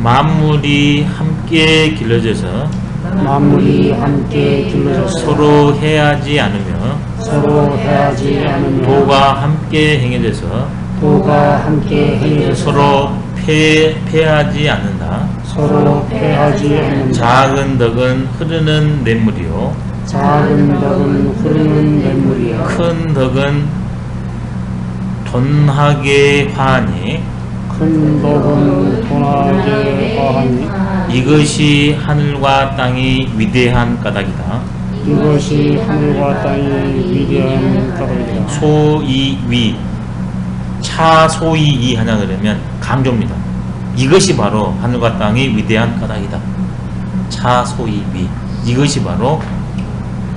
만물이 함께 길러져서 만물이 함께 길러져서 서로 해하지 않으며 서로 해하지 않으며 도가 함께 행해져서 도가 함께 행해져서 서로 패하지 않는다. 서로 패하지 않는다. 작은 덕은 흐르는 냇물이요 작은 덕은 흐르는 냇물이요 큰 덕은 돈하게 화하니 큰 덕은 돈하게 화하니 이것이 하늘과 땅이 위대한 까닭이다. 이것이 하늘과 땅이 위대한 까닭이다. 소이위 차소이이 하냐 그러면 강조입니다. 이것이 바로 하늘과 땅이 위대한 까닭이다. 차소이위 이것이 바로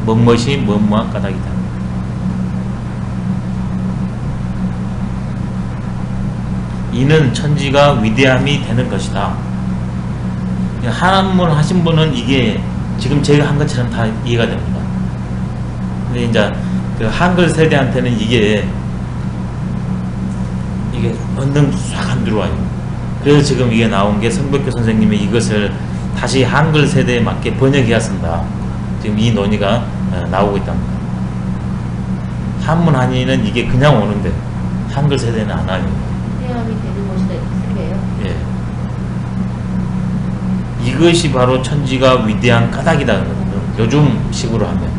뭐뭇이 뭐뭐한 까닭이다. 이는 천지가 위대함이 되는 것이다. 한문 하신 분은 이게 지금 제가 한 것처럼 다 이해가 됩니다. 근데 이제 그 한글 세대한테는 이게 언능 싹 안 들어와요. 그래서 지금 이게 나온 게 성백교 선생님이 이것을 다시 한글 세대에 맞게 번역해야 쓴다. 지금 이 논의가 나오고 있답니다. 한문 한의는 이게 그냥 오는데 한글 세대는 안 와요. 위대함이 되는 것이다 이렇게요. 예. 이것이 바로 천지가 위대한 까닭이다. 요즘 식으로 하면.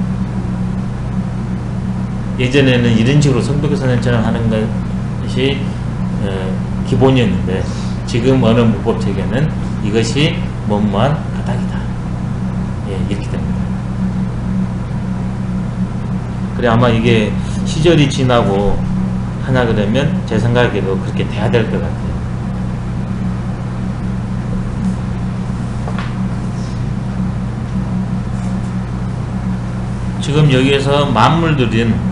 예전에는 이런 식으로 성백교 선생처럼 하는 것이 기본이었는데 지금 어느 문법체계는 이것이 뭐뭐한 까닭이다. 예, 이렇게 됩니다. 그래 아마 이게 시절이 지나고 하냐 그러면 제 생각에도 그렇게 돼야 될 것 같아요. 지금 여기에서 만물들은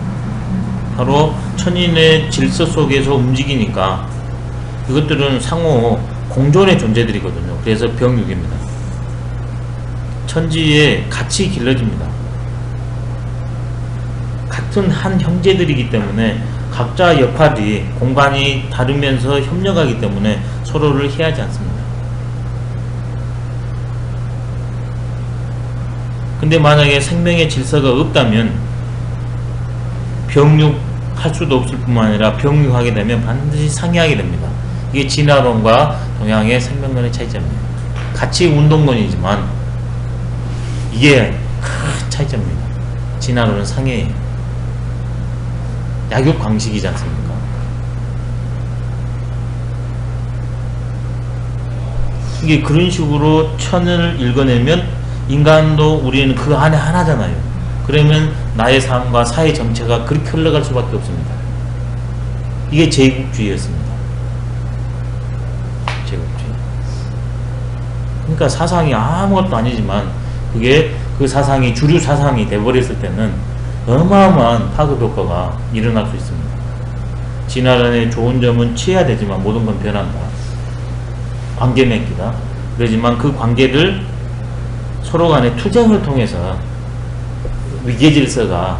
바로 천인의 질서 속에서 움직이니까 이것들은 상호 공존의 존재들이거든요. 그래서 병육입니다. 천지에 같이 길러집니다. 같은 한 형제들이기 때문에 각자 역할이 공간이 다르면서 협력하기 때문에 서로를 해하지 않습니다. 근데 만약에 생명의 질서가 없다면 병육할 수도 없을 뿐만 아니라 병육하게 되면 반드시 상해하게 됩니다. 이게 진화론과 동양의 생명론의 차이점이에요. 같이 운동론이지만 이게 큰 차이점입니다. 진화론은 상해예요. 약육강식이지 않습니까? 이게 그런 식으로 천을 읽어내면 인간도 우리는 그 안에 하나잖아요. 그러면 나의 삶과 사회 전체가 그렇게 흘러갈 수밖에 없습니다. 이게 제국주의였습니다. 제국주의. 그러니까 사상이 아무것도 아니지만 그게 그 사상이 주류 사상이 돼버렸을 때는 어마어마한 파급 효과가 일어날 수 있습니다. 진화론의 좋은 점은 취해야 되지만 모든 건 변한다. 관계 맺기다. 그러지만 그 관계를 서로 간의 투쟁을 통해서 위계 질서가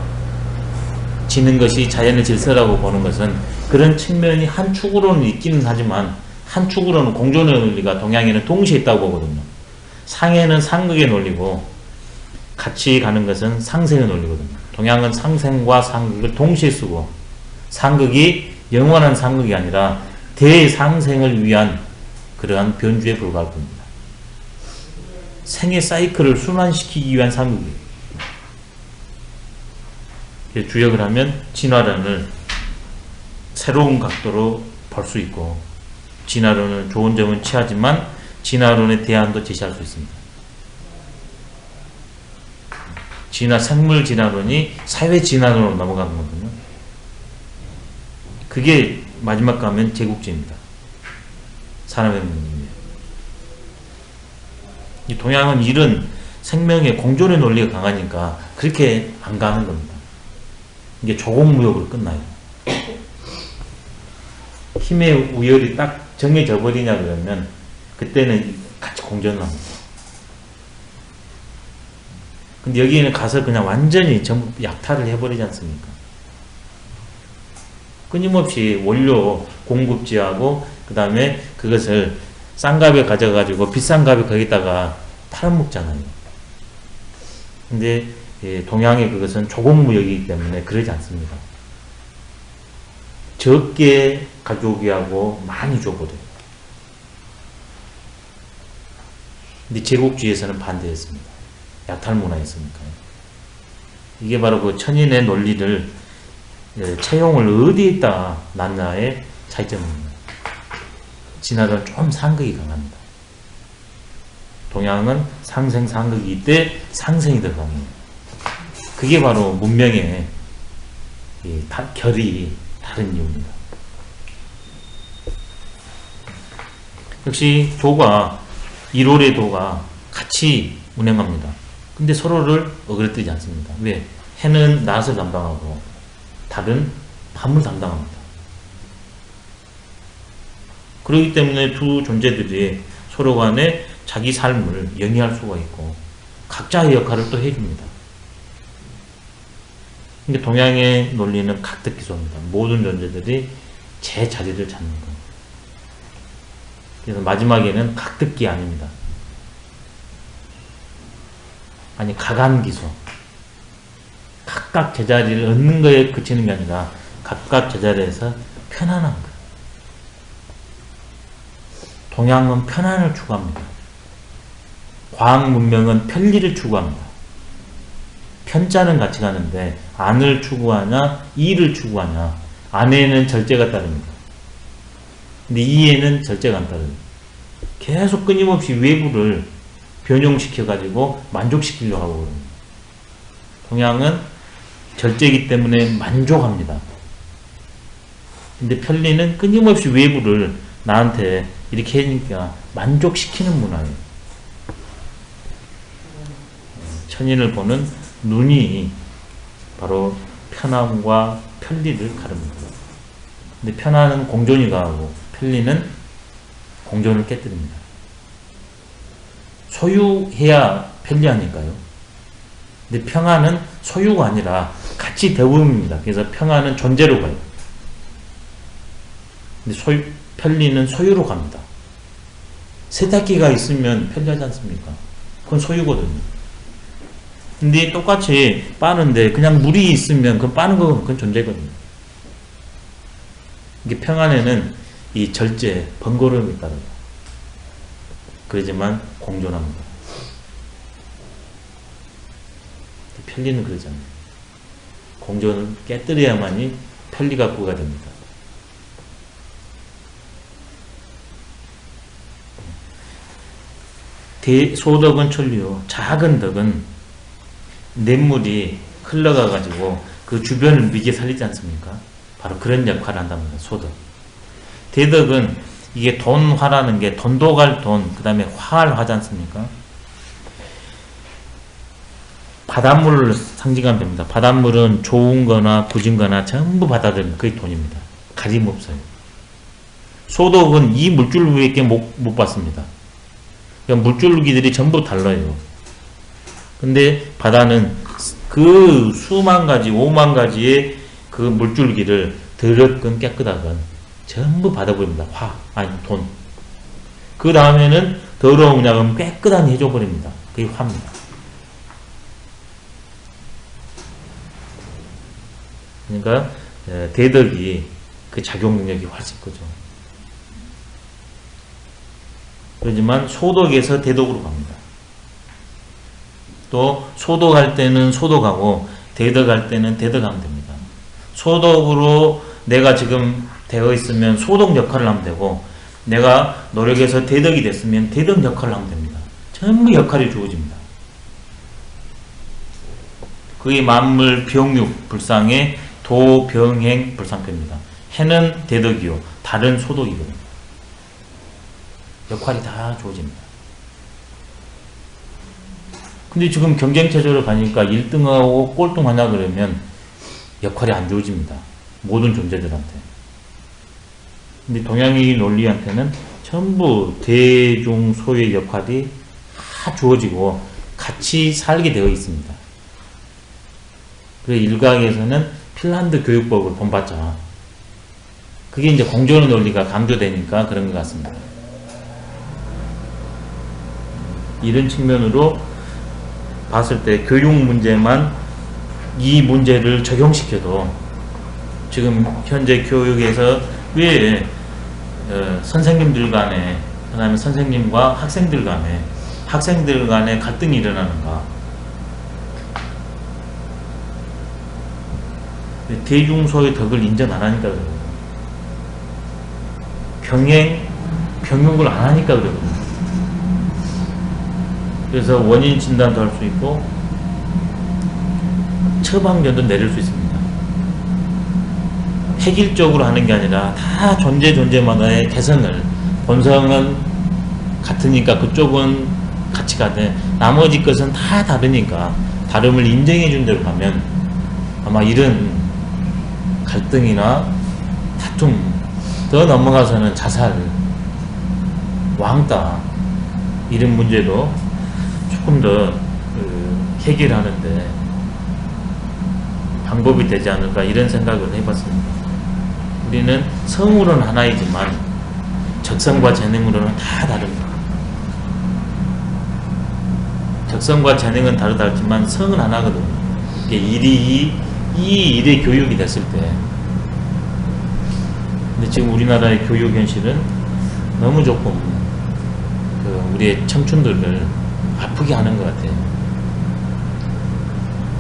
지는 것이 자연의 질서라고 보는 것은 그런 측면이 한 축으로는 있기는 하지만 한 축으로는 공존의 논리가 동양에는 동시에 있다고 보거든요. 상해는 상극의 논리고 같이 가는 것은 상생의 논리거든요. 동양은 상생과 상극을 동시에 쓰고 상극이 영원한 상극이 아니라 대상생을 위한 그러한 변주에 불과할 겁니다. 생의 사이클을 순환시키기 위한 상극이에요. 주역을 하면 진화론을 새로운 각도로 볼 수 있고 진화론은 좋은 점은 취하지만 진화론의 대안도 제시할 수 있습니다. 생물 진화론이 사회 진화론으로 넘어가는 거거든요. 그게 마지막 가면 제국주의입니다. 산업혁명이에요. 이 동양은 이런 생명의 공존의 논리가 강하니까 그렇게 안 가는 겁니다. 이게 조공무역으로 끝나요. 힘의 우열이 딱 정해져 버리냐 그러면 그때는 같이 공존을 합니다. 근데 여기는 가서 그냥 완전히 전부 약탈을 해버리지 않습니까? 끊임없이 원료 공급지하고 그 다음에 그것을 싼 값에 가져가지고 비싼 값에 거기다가 팔아먹잖아요. 근데 동양의 그것은 조공무역이기 때문에 그러지 않습니다. 적게 가져오게 하고 많이 줘버려요. 근데 제국주의에서는 반대했습니다. 약탈문화였으니까요. 이게 바로 그 천인의 논리를 채용을 어디에다 놨냐의 차이점입니다. 진화는 좀 상극이 강합니다. 동양은 상생 상극이기 때 상생이 더 강해요. 그게 바로 문명의 결이 다른 이유입니다. 역시 도가 1월의 도가 같이 운행합니다. 근데 서로를 어그러뜨리지 않습니다. 왜? 해는 낮을 담당하고 달은 밤을 담당합니다. 그렇기 때문에 두 존재들이 서로 간에 자기 삶을 영위할 수가 있고 각자의 역할을 또 해줍니다. 그러니까 동양의 논리는 각득기소입니다. 모든 존재들이 제 자리를 찾는 것. 그래서 마지막에는 각득기 아닙니다. 아니 가간기소. 각각 제자리를 얻는 거에 그치는 게 아니라 각각 제자리에서 편안한 것. 동양은 편안을 추구합니다. 과학 문명은 편리를 추구합니다. 편자는 같이 가는데 안을 추구하냐 이를 추구하냐. 안에는 절제가 따릅니다. 근데 이에는 절제가 안 따릅니다. 계속 끊임없이 외부를 변용시켜 가지고 만족시키려고 하고 그럽니다. 동양은 절제이기 때문에 만족합니다. 근데 편리는 끊임없이 외부를 나한테 이렇게 해니까 만족시키는 문화예요. 천인을 보는 눈이 바로 편함과 편리를 가릅니다. 근데 편안은 공존이 가하고 편리는 공존을 깨뜨립니다. 소유해야 편리하니까요. 근데 평안은 소유가 아니라 같이 대우입니다. 그래서 평안은 존재로 가요. 근데 편리는 소유로 갑니다. 세탁기가 있으면 편리하지 않습니까? 그건 소유거든요. 근데 똑같이 빠는데 그냥 물이 있으면 그건 빠는 거는 그건 존재거든요. 이게 평안에는 이 절제, 번거로움이 따르다. 그러지만 공존합니다. 편리는 그러지 않아요. 공존을 깨뜨려야만이 편리가 구가 됩니다. 소덕은 천리요. 작은 덕은 냇물이 흘러가 가지고 그 주변을 미게 살리지 않습니까? 바로 그런 역할을 한답니다. 소덕. 대덕은 이게 돈화라는 게 돈도 갈 돈, 그 다음에 화할 화지 않습니까? 바닷물을 상징하면 됩니다. 바닷물은 좋은 거나 굳은 거나 전부 받아들이면 그게 돈입니다. 가림 없어요. 소독은 이 물줄 위에 못 받습니다. 그러니까 물줄기들이 전부 달라요. 근데 바다는 그 수만 가지, 5만 가지의 그 물줄기를 더럽건 깨끗하건 전부 받아버립니다. 돈. 그 다음에는 더러우냐 그러면 깨끗하니 해줘버립니다. 그게 화입니다. 그러니까 대덕이 그 작용 능력이 훨씬 크죠. 그렇지만 소덕에서 대덕으로 갑니다. 또 소덕할 때는 소덕하고 대덕할 때는 대덕하면 됩니다. 소덕으로 내가 지금 되어 있으면 소덕 역할을 하면 되고 내가 노력해서 대덕이 됐으면 대덕 역할을 하면 됩니다. 전부 역할이 주어집니다. 그게 만물 병육 불상의 도병행 불상표입니다. 해는 대덕이요 달은 소덕이거든요. 역할이 다 주어집니다. 근데 지금 경쟁체제로 가니까 1등하고 꼴등하냐 그러면 역할이 안 주어집니다. 모든 존재들한테. 근데 동양의 논리한테는 전부 대중소의 역할이 다 주어지고 같이 살게 되어 있습니다. 그래서 일각에서는 핀란드 교육법을 본받자. 그게 이제 공존의 논리가 강조되니까 그런 것 같습니다. 이런 측면으로 봤을 때 교육 문제만 이 문제를 적용시켜도 지금 현재 교육에서 왜 선생님들 간에, 그 다음에 선생님과 학생들 간에 갈등이 일어나는가. 대중소의 덕을 인정 안 하니까 그래요. 병역을 안 하니까 그래요. 그래서 원인 진단도 할 수 있고 처방전도 내릴 수 있습니다. 획일적으로 하는 게 아니라 다 존재마다의 개성을, 본성은 같으니까 그쪽은 같이 가되 나머지 것은 다 다르니까 다름을 인정해 준 대로 가면 아마 이런 갈등이나 다툼, 더 넘어가서는 자살, 왕따 이런 문제도 조금 더 해결하는데 방법이 되지 않을까 이런 생각을 해봤습니다. 우리는 성으로는 하나이지만 적성과 재능으로는 다 다릅니다. 적성과 재능은 다르다 했지만 성은 하나거든요. 이게 이 일의 교육이 됐을 때. 근데 지금 우리나라의 교육 현실은 너무 조금 우리의 청춘들을 아프게 하는 것 같아요.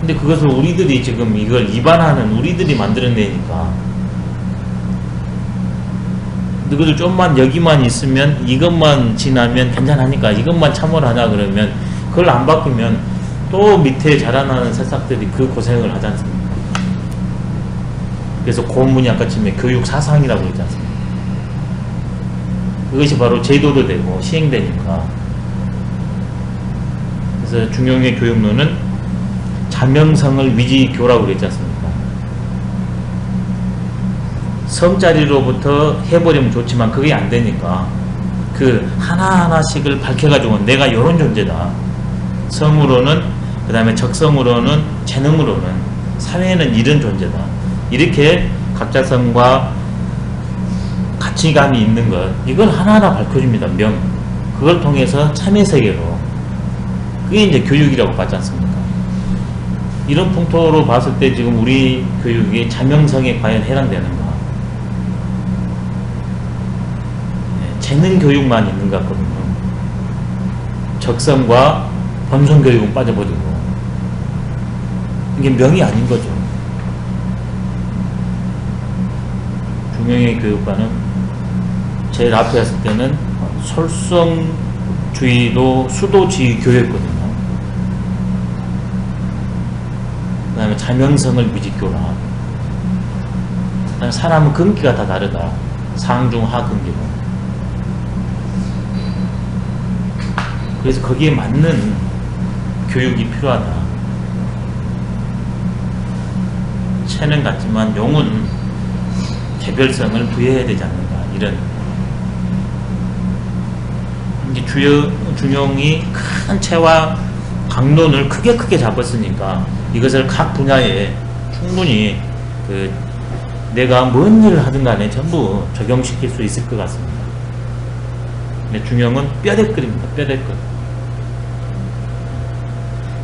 근데 그것을 우리들이 지금 이걸 입안하는 우리들이 만들어내니까 너희들 좀만 여기만 있으면 이것만 지나면 괜찮으니까 이것만 참으라냐 그러면 그걸 안 바꾸면 또 밑에 자라나는 새싹들이 그 고생을 하지 않습니까? 그래서 고문이 아까 처음에 교육 사상이라고 그러지 않습니까? 그것이 바로 제도도 되고 시행되니까. 그래서 중용의 교육론은 자명성을 위지교라고 그랬지 않습니까? 성자리로부터 해버리면 좋지만 그게 안 되니까 그 하나하나씩을 밝혀가지고 내가 요런 존재다. 성으로는, 그 다음에 적성으로는, 재능으로는, 사회에는 이런 존재다. 이렇게 각자성과 가치감이 있는 것, 이걸 하나하나 밝혀줍니다. 그걸 통해서 참여세계로. 그게 이제 교육이라고 봤지 않습니까? 이런 풍토로 봤을 때 지금 우리 교육이 자명성에 과연 해당되는가? 재능 교육만 있는 것 같거든요. 적성과 본성 교육은 빠져버리고. 이게 명이 아닌 거죠. 중용의 교육과는 제일 앞에 했을 때는 솔성주의도 수도주의 교육이거든요. 그 다음에 자명성을 위지교라. 그 다음에 사람은 근기가 다 다르다. 상중 하근기로. 그래서 거기에 맞는 교육이 필요하다. 체는 같지만 용은 개별성을 부여해야 되지 않는가. 이런. 이제 중용이 큰 체와 강론을 크게 잡았으니까 이것을 각 분야에 충분히 내가 뭔 일을 하든 간에 전부 적용시킬 수 있을 것 같습니다. 근데 중용은 뼈대끌입니다. 뼈대끌.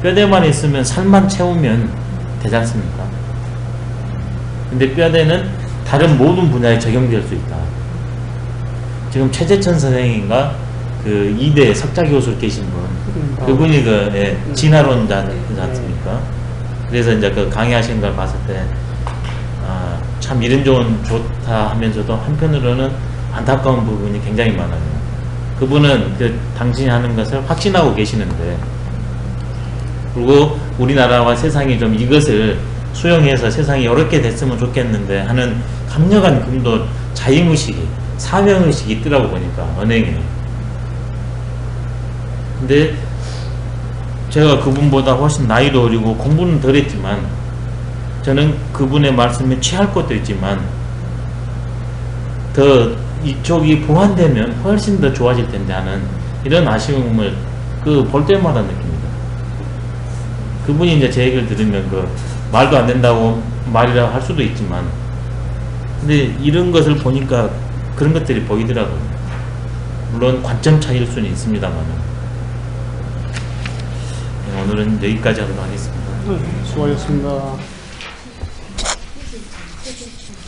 뼈대만 있으면 살만 채우면 되지 않습니까? 근데 뼈대는 다른 모든 분야에 적용될 수 있다. 지금 최재천 선생인가 그 2대 석자교수로 계신 분, 그분이 진화론자지 않습니까? 그래서 이제 그 강의하신 걸 봤을 때, 참 이런 조언 좋다 하면서도 한편으로는 안타까운 부분이 굉장히 많아요. 그분은 당신이 하는 것을 확신하고 계시는데, 그리고 우리나라와 세상이 좀 이것을 수용해서 세상이 이렇게 됐으면 좋겠는데 하는 강력한 금도 자임의식이, 사명의식이 있더라고 보니까, 언행에. 근데 제가 그분보다 훨씬 나이도 어리고 공부는 덜 했지만 저는 그분의 말씀에 취할 것도 있지만 더 이쪽이 보완되면 훨씬 더 좋아질 텐데 하는 이런 아쉬움을 볼 때마다 느낍니다. 그분이 이제 제 얘기를 들으면 말도 안 된다고 말이라고 할 수도 있지만 근데 이런 것을 보니까 그런 것들이 보이더라고요. 물론 관점 차이일 수는 있습니다만 오늘은 여기까지 하도록 하겠습니다. 네, 수고하셨습니다.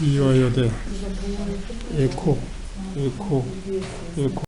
이화여대 에코 에코 에코